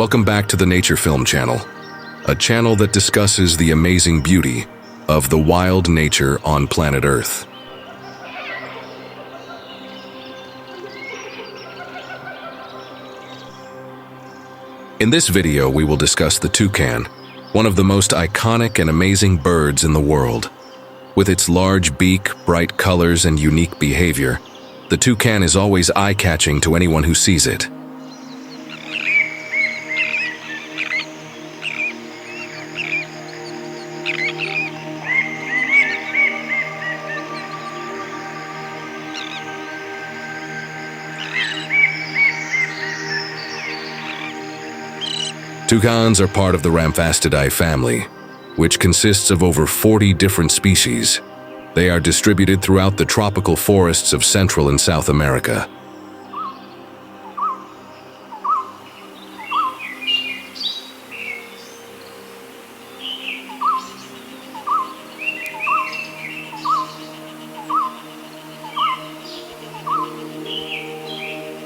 Welcome back to the Nature Film channel, a channel that discusses the amazing beauty of the wild nature on planet Earth. In this video, we will discuss the toucan, one of the most iconic and amazing birds in the world. With its large beak, bright colors, and unique behavior, the toucan is always eye-catching to anyone who sees it. Toucans are part of the Rainforest family, which consists of over 40 different species. They are distributed throughout the tropical forests of Central and South America.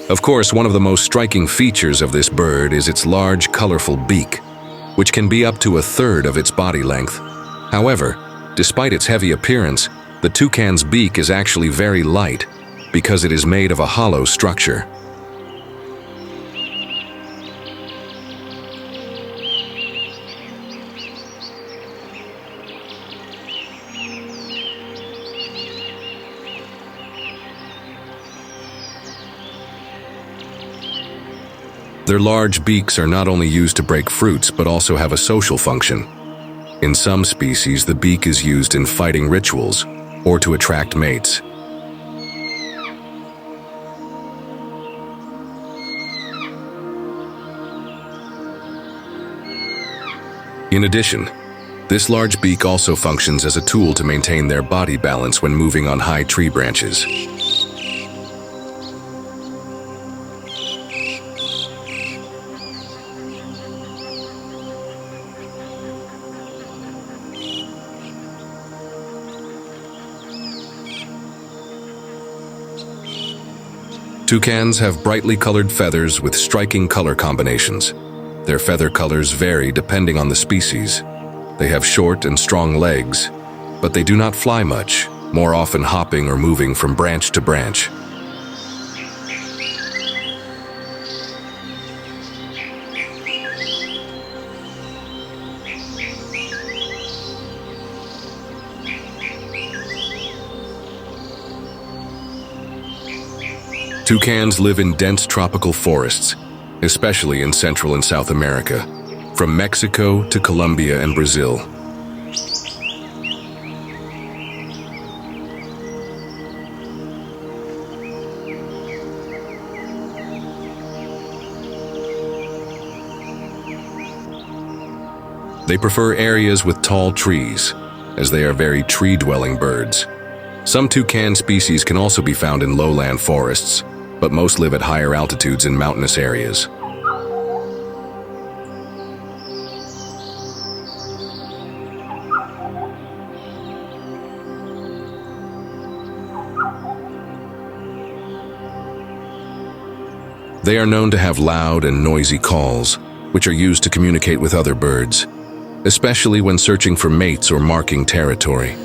Of course, one of the most striking features of this bird is its large, colorful beak, which can be up to a third of its body length. However, despite its heavy appearance, the toucan's beak is actually very light because it is made of a hollow structure. Their large beaks are not only used to break fruits but also have a social function. In some species, the beak is used in fighting rituals or to attract mates. In addition, this large beak also functions as a tool to maintain their body balance when moving on high tree branches. Toucans have brightly colored feathers with striking color combinations. Their feather colors vary depending on the species. They have short and strong legs, but they do not fly much, more often hopping or moving from branch to branch. Toucans live in dense tropical forests, especially in Central and South America, from Mexico to Colombia and Brazil. They prefer areas with tall trees, as they are very tree-dwelling birds. Some toucan species can also be found in lowland forests, but most live at higher altitudes in mountainous areas. They are known to have loud and noisy calls, which are used to communicate with other birds, especially when searching for mates or marking territory.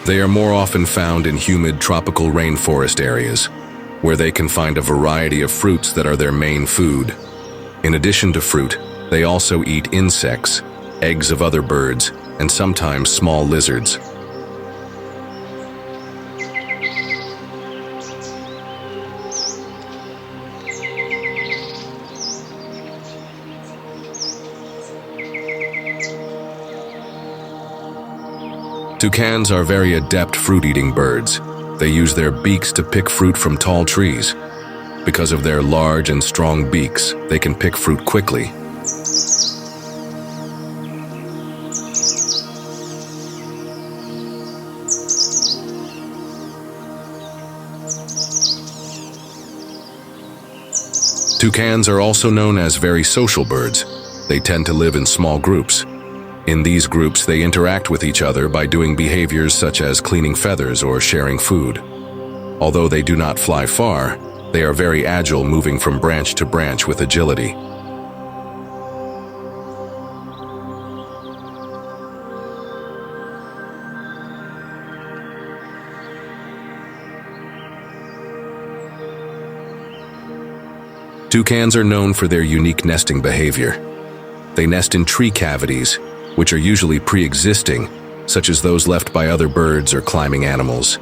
They are more often found in humid tropical rainforest areas, where they can find a variety of fruits that are their main food. In addition to fruit, they also eat insects, eggs of other birds, and sometimes small lizards. Toucans are very adept fruit-eating birds. They use their beaks to pick fruit from tall trees. Because of their large and strong beaks, they can pick fruit quickly. Toucans are also known as very social birds. They tend to live in small groups. In these groups, they interact with each other by doing behaviors such as cleaning feathers or sharing food. Although they do not fly far, they are very agile, moving from branch to branch with agility. Toucans are known for their unique nesting behavior. They nest in tree cavities, which are usually pre-existing, such as those left by other birds or climbing animals.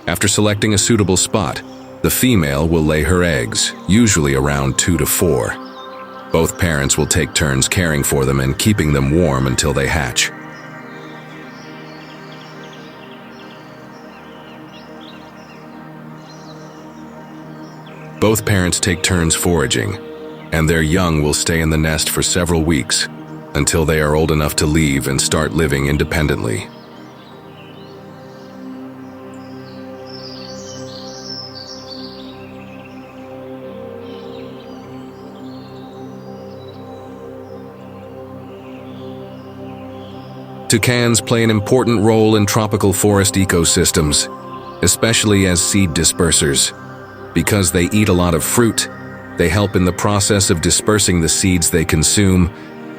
After selecting a suitable spot, the female will lay her eggs, usually around 2 to 4. Both parents will take turns caring for them and keeping them warm until they hatch. Both parents take turns foraging, and their young will stay in the nest for several weeks until they are old enough to leave and start living independently. Toucans play an important role in tropical forest ecosystems, especially as seed dispersers. Because they eat a lot of fruit, they help in the process of dispersing the seeds they consume,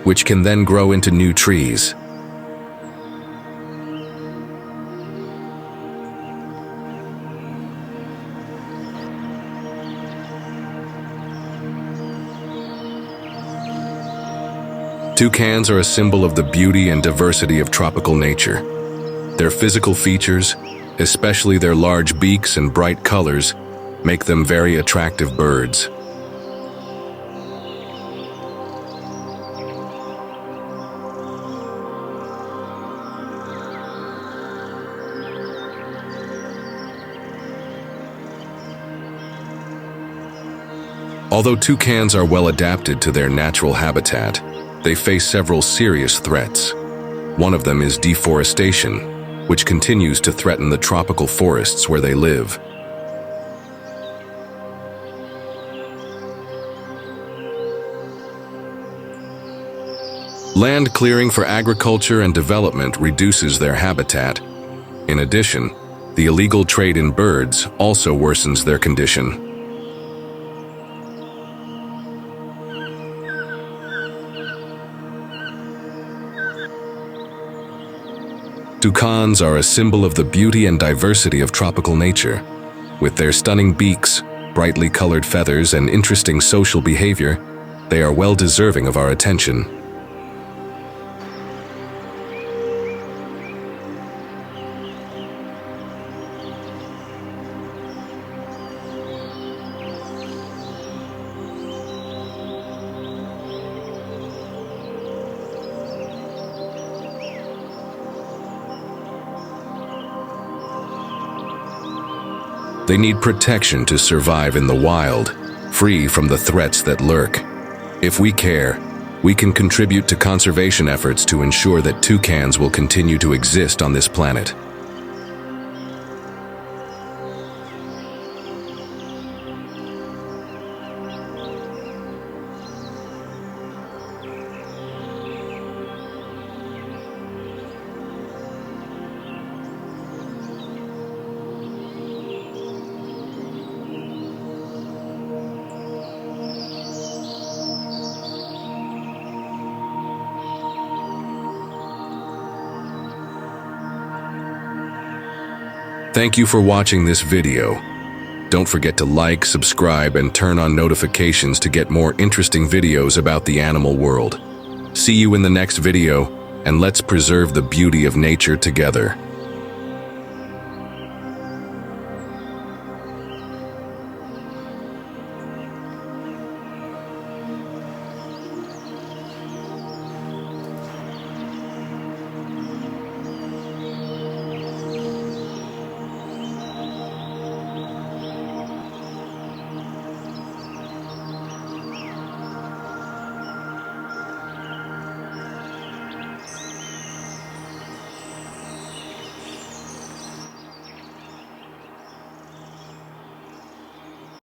which can then grow into new trees. Toucans are a symbol of the beauty and diversity of tropical nature. Their physical features, especially their large beaks and bright colors, make them very attractive birds. Although toucans are well adapted to their natural habitat, they face several serious threats. One of them is deforestation, which continues to threaten the tropical forests where they live. Land clearing for agriculture and development reduces their habitat. In addition, the illegal trade in birds also worsens their condition. Toucans are a symbol of the beauty and diversity of tropical nature. With their stunning beaks, brightly colored feathers, and interesting social behavior, they are well deserving of our attention. They need protection to survive in the wild, free from the threats that lurk. If we care, we can contribute to conservation efforts to ensure that toucans will continue to exist on this planet. Thank you for watching this video. Don't forget to like, subscribe, and turn on notifications to get more interesting videos about the animal world. See you in the next video, and let's preserve the beauty of nature together.